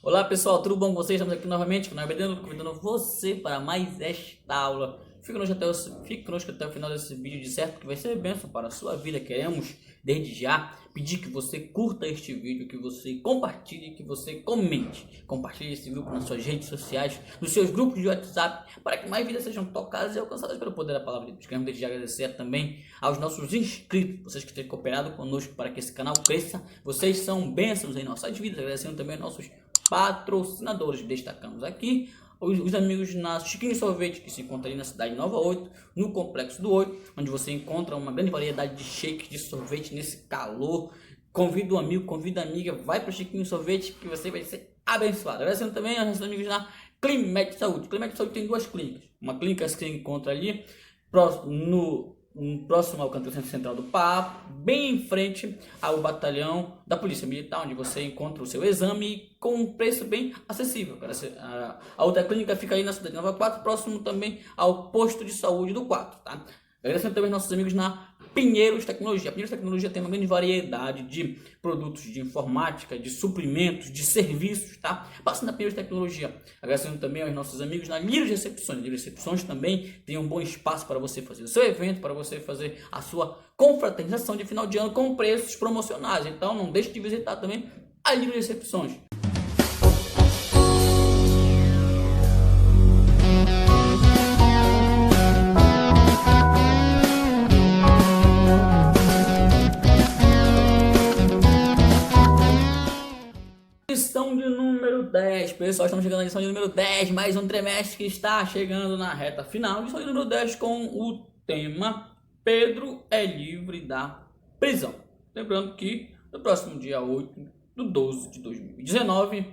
Olá pessoal, tudo bom com vocês? Estamos aqui novamente convidando você para mais esta aula. Fique conosco até o final desse vídeo, de certo que vai ser bênção para a sua vida. Queremos, desde já, pedir que você curta este vídeo, que você compartilhe, que você comente. Compartilhe esse vídeo nas suas redes sociais, nos seus grupos de WhatsApp, para que mais vidas sejam tocadas e alcançadas pelo poder da palavra de Deus. Queremos desde já agradecer também aos nossos inscritos, vocês que têm cooperado conosco para que esse canal cresça. Vocês são bênçãos em nossas vidas, agradecendo também aos nossos patrocinadores. Destacamos aqui os amigos na Chiquinho Sorvete, que se encontra ali na cidade de Nova 8, no Complexo do 8, onde você encontra uma grande variedade de shakes de sorvete nesse calor. Convida um amigo, convida a amiga, vai para o Chiquinho Sorvete que você vai ser abençoado. Agradecendo também aos nossos amigos na Climed Saúde. Climed Saúde tem duas clínicas. Uma clínica que você encontra ali próximo ao canto central do Papo, bem em frente ao batalhão da Polícia Militar, onde você encontra o seu exame com um preço bem acessível. A outra clínica fica aí na cidade de Nova 4, próximo também ao posto de saúde do 4, tá? Agradecendo também nossos amigos na Pinheiros Tecnologia. A Pinheiros Tecnologia tem uma grande variedade de produtos de informática, de suprimentos, de serviços, tá? Passe na Pinheiros Tecnologia. Agradecendo também aos nossos amigos na Lírios Recepções. Lírios Recepções também tem um bom espaço para você fazer o seu evento, para você fazer a sua confraternização de final de ano com preços promocionais. Então não deixe de visitar também a Lírios Recepções. Lição de número 10, pessoal, estamos chegando na lição de número 10, mais um trimestre que está chegando na reta final. Lição de número 10 com o tema Pedro é livre da prisão. Lembrando que no próximo dia 8/12/2019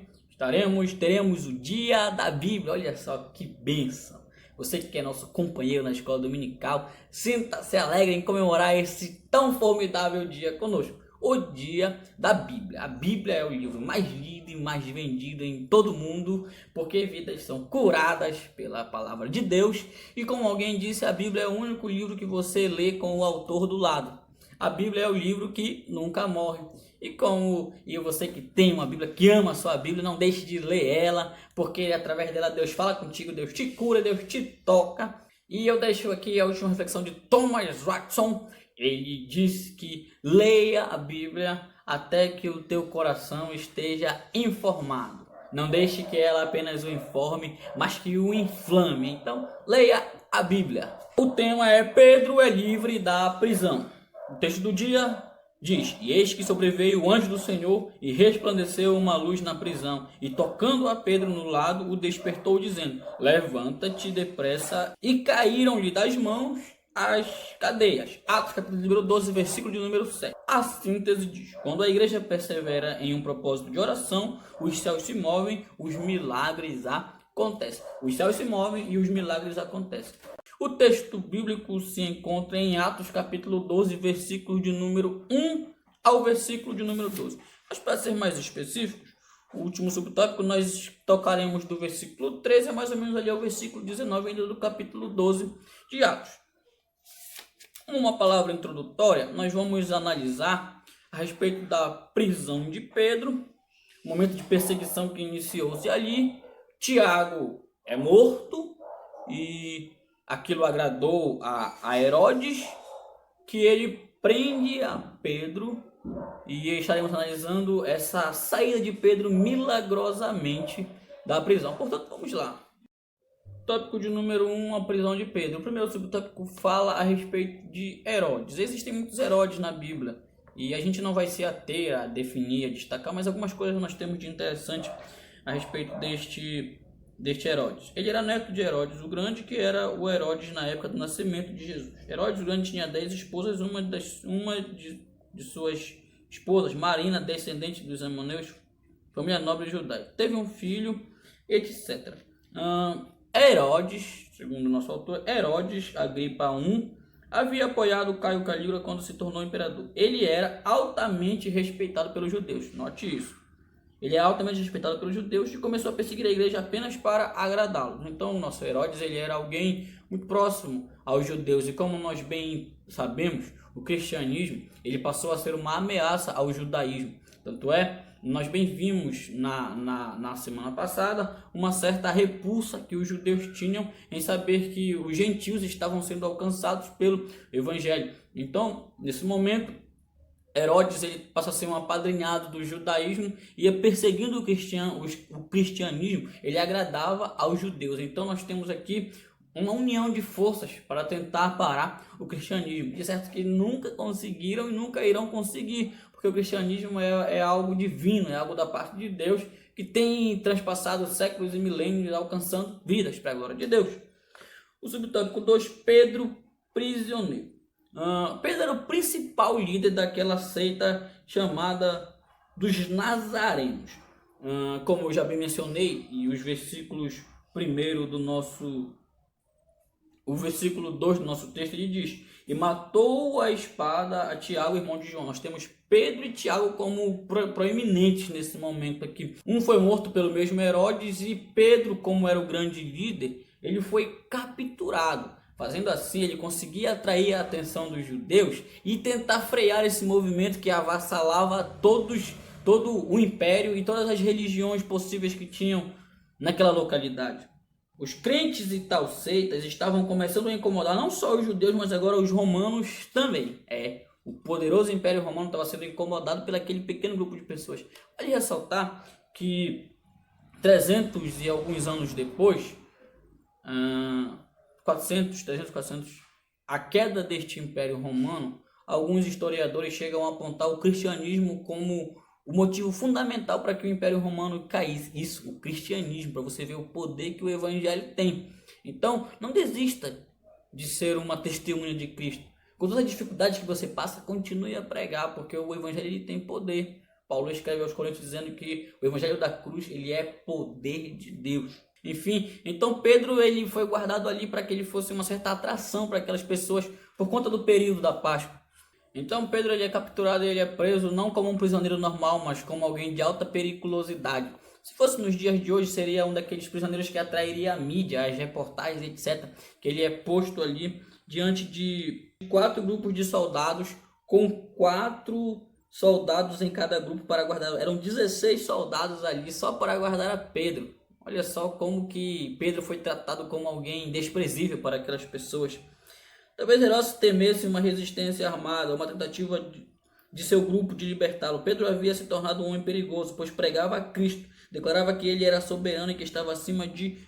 teremos o dia da Bíblia. Olha só que bênção. Você que é nosso companheiro na escola dominical, sinta-se alegre em comemorar esse tão formidável dia conosco. O dia da Bíblia. A Bíblia é o livro mais lido e mais vendido em todo o mundo, porque vidas são curadas pela palavra de Deus. E como alguém disse, a Bíblia é o único livro que você lê com o autor do lado. A Bíblia é o livro que nunca morre. E você que tem uma Bíblia, que ama a sua Bíblia, não deixe de ler ela, porque através dela Deus fala contigo, Deus te cura, Deus te toca. E eu deixo aqui a última reflexão de Thomas Watson. Ele diz que leia a Bíblia até que o teu coração esteja informado. Não deixe que ela apenas o informe, mas que o inflame. Então, leia a Bíblia. O tema é Pedro é livre da prisão. O texto do dia diz: E eis que sobreveio o anjo do Senhor e resplandeceu uma luz na prisão. E tocando a Pedro no lado, o despertou, dizendo: Levanta-te depressa. E caíram-lhe das mãos as cadeias. Atos capítulo número 12, versículo de número 7. A síntese diz: quando a igreja persevera em um propósito de oração, os céus se movem, os milagres acontecem. Os céus se movem e os milagres acontecem. O texto bíblico se encontra em Atos capítulo 12, versículo de número 1 ao versículo de número 12. Mas para ser mais específicos, o último subtópico nós tocaremos do versículo 13 a mais ou menos ali ao versículo 19 ainda do capítulo 12 de Atos. Uma palavra introdutória, nós vamos analisar a respeito da prisão de Pedro, o momento de perseguição que iniciou-se ali. Tiago é morto e aquilo agradou a Herodes, que ele prende a Pedro, e estaremos analisando essa saída de Pedro milagrosamente da prisão. Portanto, vamos lá. Tópico de número 1, a prisão de Pedro. O primeiro subtópico fala a respeito de Herodes. Existem muitos Herodes na Bíblia e a gente não vai se ater a definir, a destacar, mas algumas coisas nós temos de interessante a respeito deste Herodes. Ele era neto de Herodes o Grande, que era o Herodes na época do nascimento de Jesus. Herodes o Grande tinha 10 esposas, uma de suas esposas, Marina, descendente dos Emaneus, família nobre judaica. Teve um filho, etc. Herodes, segundo o nosso autor, Herodes Agripa I, havia apoiado Caio Calígula quando se tornou imperador. Ele era altamente respeitado pelos judeus, note isso. Ele é altamente respeitado pelos judeus e começou a perseguir a igreja apenas para agradá-los. Então, o nosso Herodes ele era alguém muito próximo aos judeus. E como nós bem sabemos, o cristianismo ele passou a ser uma ameaça ao judaísmo. Tanto é nós bem vimos na semana passada uma certa repulsa que os judeus tinham em saber que os gentios estavam sendo alcançados pelo evangelho. Então, nesse momento, Herodes ele passa a ser um apadrinhado do judaísmo, ia perseguindo o cristianismo, ele agradava aos judeus. Então nós temos aqui uma união de forças para tentar parar o cristianismo. De certo que nunca conseguiram e nunca irão conseguir, porque o cristianismo é algo divino, é algo da parte de Deus, que tem transpassado séculos e milênios, alcançando vidas para a glória de Deus. O subtópico 2, Pedro prisioneiro. Pedro era o principal líder daquela seita chamada dos Nazarenos. Como eu já bem mencionei, e os versículos o versículo 2 do nosso texto, ele diz: e matou a espada a Tiago, irmão de João. Nós temos Pedro e Tiago como proeminentes nesse momento aqui. Um foi morto pelo mesmo Herodes e Pedro, como era o grande líder, ele foi capturado. Fazendo assim, ele conseguia atrair a atenção dos judeus e tentar frear esse movimento que avassalava todo o império e todas as religiões possíveis que tinham naquela localidade. Os crentes e tal seitas estavam começando a incomodar não só os judeus, mas agora os romanos também. O poderoso Império Romano estava sendo incomodado por aquele pequeno grupo de pessoas. Vale ressaltar que 300 e alguns anos depois, 400, a queda deste Império Romano, alguns historiadores chegam a apontar o cristianismo como o motivo fundamental para que o Império Romano caísse. Isso, o cristianismo, para você ver o poder que o Evangelho tem. Então, não desista de ser uma testemunha de Cristo. Com todas as dificuldades que você passa, continue a pregar, porque o Evangelho ele tem poder. Paulo escreve aos Coríntios dizendo que o Evangelho da cruz ele é poder de Deus. Enfim, então Pedro ele foi guardado ali para que ele fosse uma certa atração para aquelas pessoas por conta do período da Páscoa. Então Pedro ele é capturado e ele é preso não como um prisioneiro normal, mas como alguém de alta periculosidade. Se fosse nos dias de hoje, seria um daqueles prisioneiros que atrairia a mídia, as reportagens, etc. Que ele é posto ali diante de 4 grupos de soldados, com 4 soldados em cada grupo para guardar. Eram 16 soldados ali só para guardar a Pedro. Olha só como que Pedro foi tratado como alguém desprezível para aquelas pessoas. Talvez Herodes temesse uma resistência armada, uma tentativa de seu grupo de libertá-lo. Pedro havia se tornado um homem perigoso, pois pregava a Cristo, declarava que ele era soberano e que estava acima de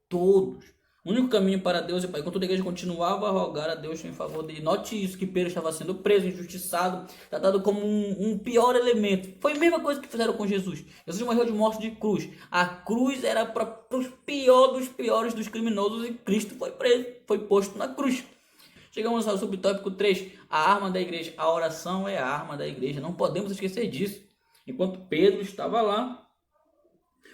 todos. O único caminho para Deus e Pai. Enquanto a igreja continuava a rogar a Deus em favor dele. Note isso, que Pedro estava sendo preso, injustiçado, tratado como um pior elemento. Foi a mesma coisa que fizeram com Jesus. Jesus morreu de morte de cruz. A cruz era para os piores dos piores dos criminosos e Cristo foi preso, foi posto na cruz. Chegamos ao subtópico 3, a arma da igreja. A oração é a arma da igreja, não podemos esquecer disso. Enquanto Pedro estava lá,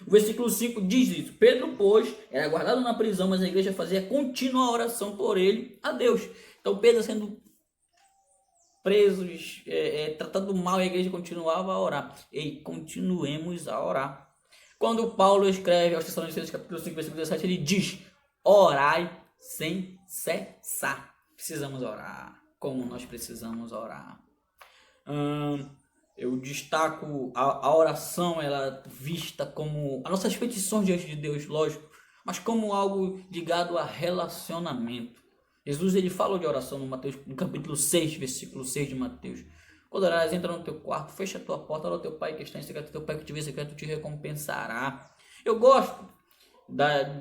o versículo 5 diz isso: Pedro, pois, era guardado na prisão, mas a igreja fazia contínua oração por ele a Deus. Então Pedro sendo preso, tratado mal, a igreja continuava a orar. E continuemos a orar. Quando Paulo escreve aos Tessalonicenses capítulo 5, versículo 17, ele diz: orai sem cessar. Precisamos orar, como nós precisamos orar. Eu destaco a oração, ela vista como as nossas petições diante de Deus, lógico, mas como algo ligado a relacionamento. Jesus ele fala de oração no capítulo 6, versículo 6 de Mateus. Quando orares, entra no teu quarto, fecha a tua porta, ora ao teu pai que está em secreto, teu pai que te vê em secreto te recompensará. Eu gosto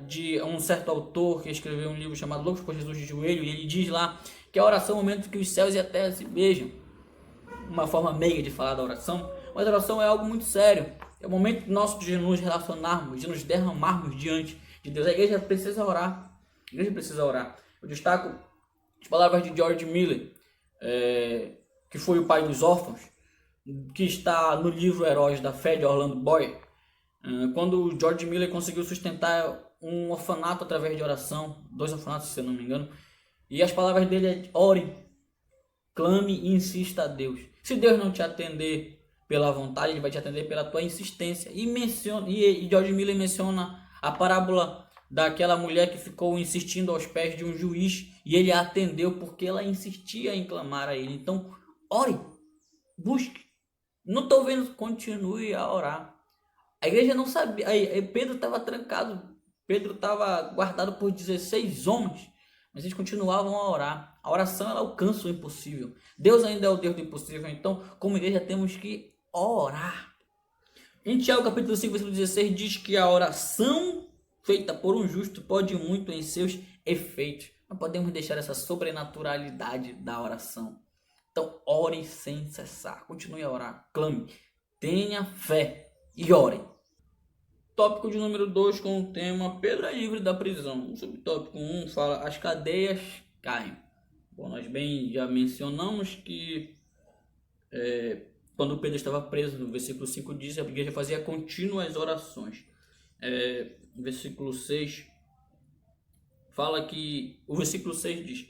de um certo autor que escreveu um livro chamado Loucos por Jesus de Joelho, e ele diz lá que a oração é o momento que os céus e a terra se beijam. Uma forma meiga de falar da oração, mas a oração é algo muito sério. É o momento nosso de nos relacionarmos, de nos derramarmos diante de Deus. A igreja precisa orar. A igreja precisa orar. Eu destaco as palavras de George Miller, que foi o pai dos órfãos, que está no livro Heróis da Fé de Orlando Boyer. Quando George Miller conseguiu sustentar um orfanato através de oração, 2 orfanatos se eu não me engano, e as palavras dele é: ore, clame e insista a Deus. Se Deus não te atender pela vontade, ele vai te atender pela tua insistência. E George Miller menciona a parábola daquela mulher que ficou insistindo aos pés de um juiz e ele a atendeu porque ela insistia em clamar a ele. Então, ore, busque, Não estou vendo, continue a orar. A igreja não sabia, aí Pedro estava trancado, Pedro estava guardado por 16 homens, mas eles continuavam a orar. A oração ela alcança o impossível. Deus ainda é o Deus do impossível, então como igreja temos que orar. Em Tiago capítulo 5, versículo 16 diz que a oração feita por um justo pode muito em seus efeitos. Não podemos deixar essa sobrenaturalidade da oração. Então ore sem cessar, continue a orar, clame, tenha fé e ore. Tópico de número 2 com o tema Pedro é livre da prisão. O subtópico 1 fala as cadeias caem. Bom, nós bem já mencionamos que quando Pedro estava preso, no versículo 5 diz, a igreja fazia contínuas orações. No versículo 6 fala que, o versículo 6 diz,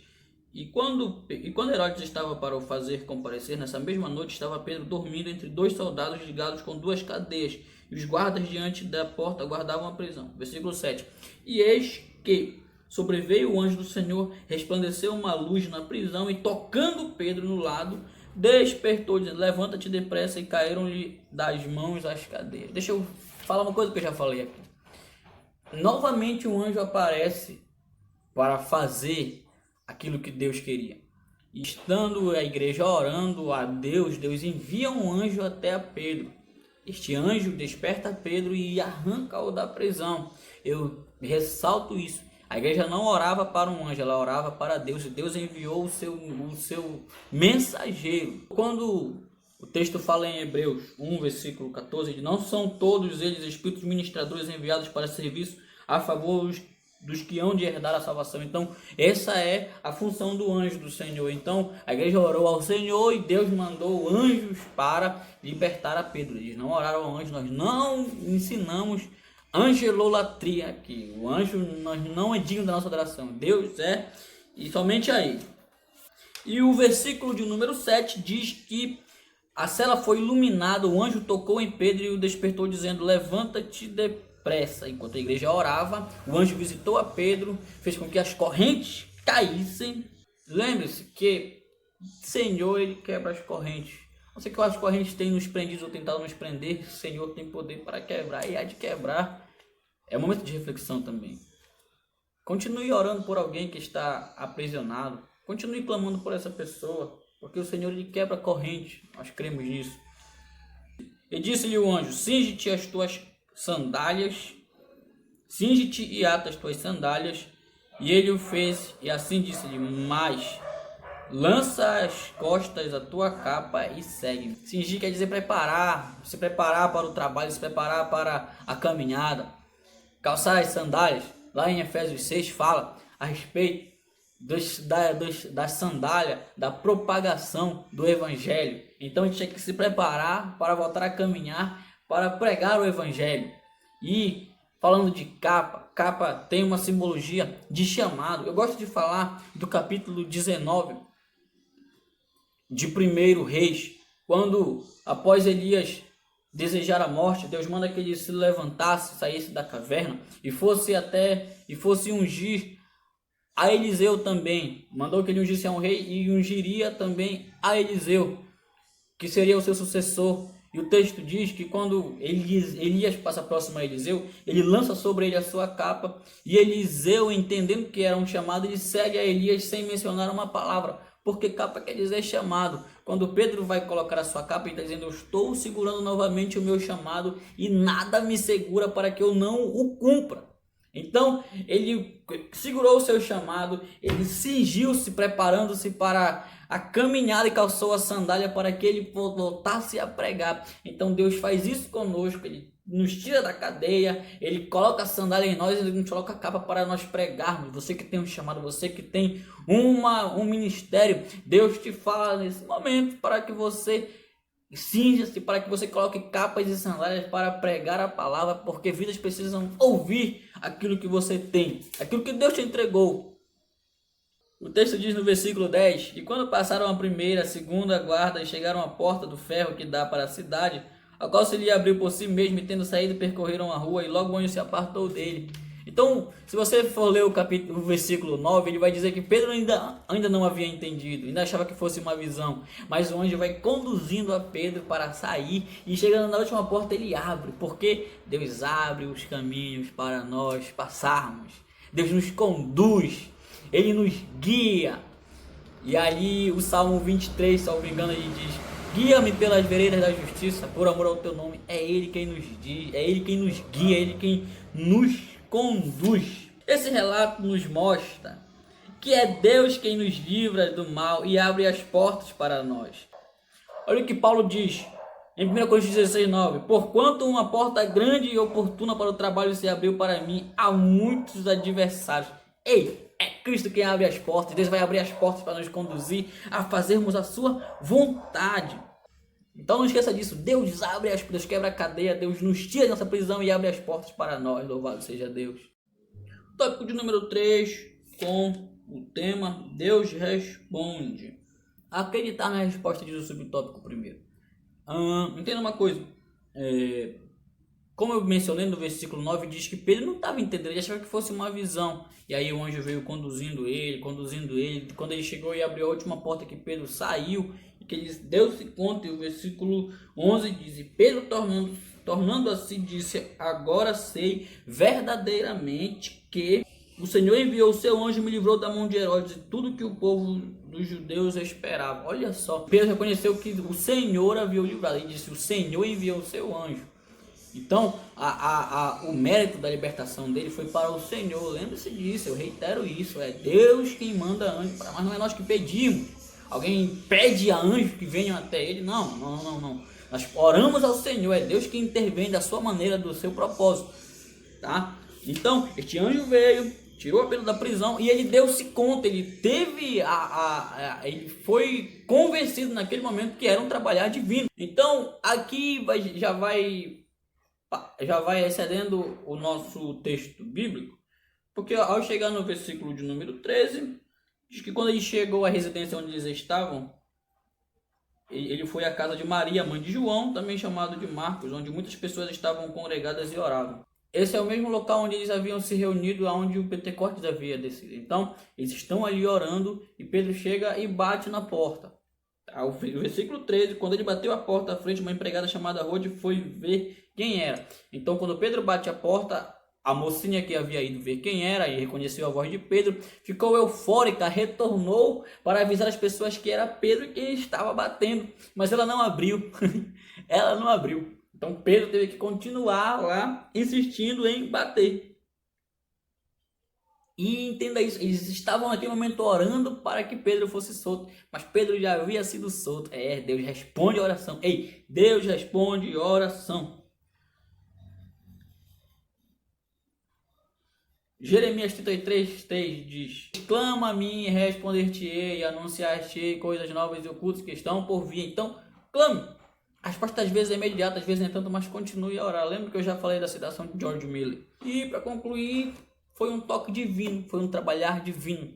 e quando Herodes estava para o fazer comparecer, nessa mesma noite estava Pedro dormindo entre dois soldados ligados com duas cadeias, e os guardas diante da porta guardavam a prisão. Versículo 7, e eis que sobreveio o anjo do Senhor, resplandeceu uma luz na prisão, e tocando Pedro no lado, despertou, dizendo, levanta-te depressa, e caíram-lhe das mãos as cadeias. Deixa eu falar uma coisa que eu já falei aqui. Novamente um anjo aparece para fazer aquilo que Deus queria. E estando a igreja orando a Deus, Deus envia um anjo até a Pedro. Este anjo desperta Pedro e arranca-o da prisão. Eu ressalto isso. A igreja não orava para um anjo, ela orava para Deus. E Deus enviou o seu mensageiro. Quando o texto fala em Hebreus 1, versículo 14, diz, não são todos eles espíritos ministradores enviados para serviço a favor dos que hão de herdar a salvação. Então essa é a função do anjo do Senhor. Então a igreja orou ao Senhor e Deus mandou anjos para libertar a Pedro. Eles não oraram ao anjo, nós não ensinamos angelolatria aqui. O anjo não é digno da nossa adoração, Deus é, e somente a ele. E o versículo de número 7 diz que a cela foi iluminada, o anjo tocou em Pedro e o despertou dizendo, levanta-te depressa. Enquanto a igreja orava, o anjo visitou a Pedro, fez com que as correntes caíssem. Lembre-se que o Senhor, ele quebra as correntes. Não sei que as correntes têm nos prendido ou tentado nos prender, o Senhor tem poder para quebrar, e há de quebrar. É um momento de reflexão também. Continue orando por alguém que está aprisionado, continue clamando por essa pessoa, porque o Senhor, ele quebra correntes, nós cremos nisso. E disse-lhe o anjo, cinge-te as tuas sandálias, cinge-te e ata as tuas sandálias, e ele o fez, e assim disse-lhe, mas lança às costas a tua capa e segue-me. Cingir quer dizer preparar, se preparar para o trabalho, se preparar para a caminhada. Calçar as sandálias, lá em Efésios 6 fala a respeito da sandália, da propagação do evangelho. Então a gente tem que se preparar para voltar a caminhar, para pregar o evangelho. E falando de capa, capa tem uma simbologia de chamado. Eu gosto de falar do capítulo 19 de 1 Reis, quando após Elias desejar a morte, Deus manda que ele se levantasse, saísse da caverna e fosse ungir a Eliseu também. Mandou que ele ungisse a um rei e ungiria também a Eliseu, que seria o seu sucessor. E o texto diz que quando Elias passa próximo a Eliseu, ele lança sobre ele a sua capa, e Eliseu, entendendo que era um chamado, ele segue a Elias sem mencionar uma palavra, porque capa quer dizer chamado. Quando Pedro vai colocar a sua capa, ele está dizendo, eu estou segurando novamente o meu chamado, e nada me segura para que eu não o cumpra. Então ele segurou o seu chamado, ele cingiu-se, preparando-se para a caminhada, e calçou a sandália para que ele voltasse a pregar. Então Deus faz isso conosco, ele nos tira da cadeia, ele coloca a sandália em nós, ele nos coloca a capa para nós pregarmos. Você que tem um chamado, você que tem um ministério, Deus te fala nesse momento para que você cinja-se, para que você coloque capas e sandálias para pregar a palavra, porque vidas precisam ouvir aquilo que você tem, aquilo que Deus te entregou. O texto diz no versículo 10, e quando passaram a primeira, a segunda guarda e chegaram à porta do ferro que dá para a cidade, a qual se lhe abriu por si mesmo, e tendo saído percorreram a rua, e logo o anjo se apartou dele. Então, se você for ler o versículo 9, ele vai dizer que Pedro ainda não havia entendido, ainda achava que fosse uma visão, mas o anjo vai conduzindo a Pedro para sair, e chegando na última porta ele abre, porque Deus abre os caminhos para nós passarmos, Deus nos conduz, Ele nos guia. E aí o Salmo 23, salvo engano, ele diz: guia-me pelas veredas da justiça, por amor ao teu nome. É Ele quem nos diz, é Ele quem nos guia, é Ele quem nos conduz. Esse relato nos mostra que é Deus quem nos livra do mal e abre as portas para nós. Olha o que Paulo diz em 1 Coríntios 16:9: porquanto uma porta grande e oportuna para o trabalho se abriu para mim, há muitos adversários. Ei, é Cristo quem abre as portas. Deus vai abrir as portas para nos conduzir a fazermos a sua vontade. Então não esqueça disso. Deus abre as portas, quebra a cadeia, Deus nos tira da nossa prisão e abre as portas para nós. Louvado seja Deus. Tópico de número 3, com o tema Deus responde. Acreditar na resposta, diz o subtópico primeiro. Entenda uma coisa. Como eu mencionei no versículo 9, diz que Pedro não estava entendendo, ele achava que fosse uma visão. E aí o anjo veio conduzindo ele. Quando ele chegou e abriu a última porta, que Pedro saiu, e que ele deu-se conta, e o versículo 11 diz: e Pedro, tornando assim, disse: agora sei verdadeiramente que o Senhor enviou o seu anjo e me livrou da mão de Herodes e tudo que o povo dos judeus esperava. Olha só, Pedro reconheceu que o Senhor havia o livrado. Ele disse: o Senhor enviou o seu anjo. Então, o mérito da libertação dele foi para o Senhor. Lembre-se disso, eu reitero isso. É Deus quem manda anjo para nós, não é nós que pedimos. Alguém pede a anjos que venham até ele. Não. Nós oramos ao Senhor, é Deus que intervém da sua maneira, do seu propósito. Tá? Então, este anjo veio, tirou a Pedro da prisão e ele deu-se conta, ele teve ele foi convencido naquele momento que era um trabalhar divino. Então, aqui já vai excedendo o nosso texto bíblico, porque ao chegar no versículo de número 13, diz que quando ele chegou à residência onde eles estavam, ele foi à casa de Maria, mãe de João, também chamado de Marcos, onde muitas pessoas estavam congregadas e oravam. Esse é o mesmo local onde eles haviam se reunido, onde o Pentecostes havia descido. Então, eles estão ali orando e Pedro chega e bate na porta. O versículo 13, quando ele bateu a porta à frente, uma empregada chamada Rode foi ver quem era. Então, quando Pedro bate a porta, a mocinha que havia ido ver quem era e reconheceu a voz de Pedro, ficou eufórica, retornou para avisar as pessoas que era Pedro quem estava batendo, mas ela não abriu. Ela não abriu. Então Pedro teve que continuar lá insistindo em bater. E entenda isso, eles estavam naquele momento orando para que Pedro fosse solto, mas Pedro já havia sido solto. Deus responde a oração. Ei, Deus responde a oração. Jeremias 33:3 diz: clama a mim e responder-te-ei, anunciar-te-ei coisas novas e ocultas que estão por vir. Então, clame. A resposta às vezes é imediata, às vezes nem tanto, mas continue a orar. Lembra que eu já falei da citação de George Miller. E para concluir, foi um toque divino, foi um trabalhar divino.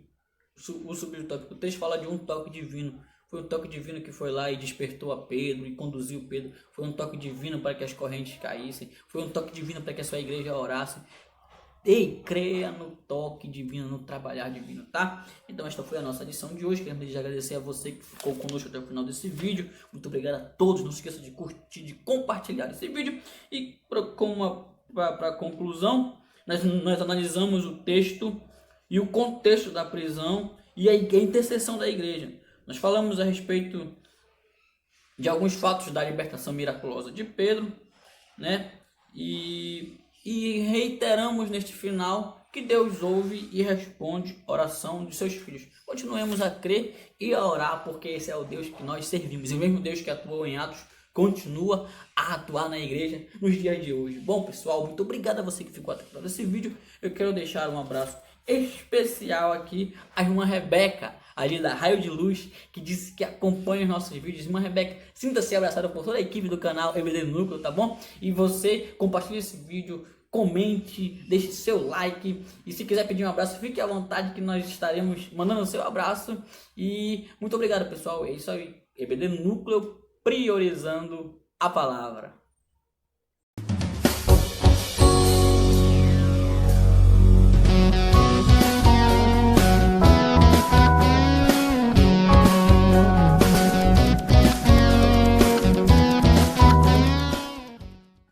O subtópico 3 fala de um toque divino. Foi um toque divino que foi lá e despertou a Pedro e conduziu Pedro. Foi um toque divino para que as correntes caíssem. Foi um toque divino para que a sua igreja orasse. Ei, creia no toque divino, no trabalhar divino, tá? Então esta foi a nossa lição de hoje. Queremos agradecer a você que ficou conosco até o final desse vídeo. Muito obrigado a todos. Não se esqueça de curtir, de compartilhar esse vídeo. E para conclusão, nós analisamos o texto e o contexto da prisão e a intercessão da igreja. Nós falamos a respeito de alguns fatos da libertação miraculosa de Pedro, né? E reiteramos neste final que Deus ouve e responde a oração de seus filhos. Continuemos a crer e a orar, porque esse é o Deus que nós servimos. E o mesmo Deus que atuou em Atos continua a atuar na igreja nos dias de hoje. Bom, pessoal, muito obrigado a você que ficou até o final desse vídeo. Eu quero deixar um abraço especial aqui à irmã Rebeca, ali da Raio de Luz, que disse que acompanha os nossos vídeos. Irmã Rebeca, sinta-se abraçada por toda a equipe do canal EBD Núcleo, tá bom? E você compartilhe esse vídeo, comente, deixe seu like, e se quiser pedir um abraço, fique à vontade que nós estaremos mandando o seu abraço. E muito obrigado, pessoal. É isso aí, EBD Núcleo, priorizando a palavra.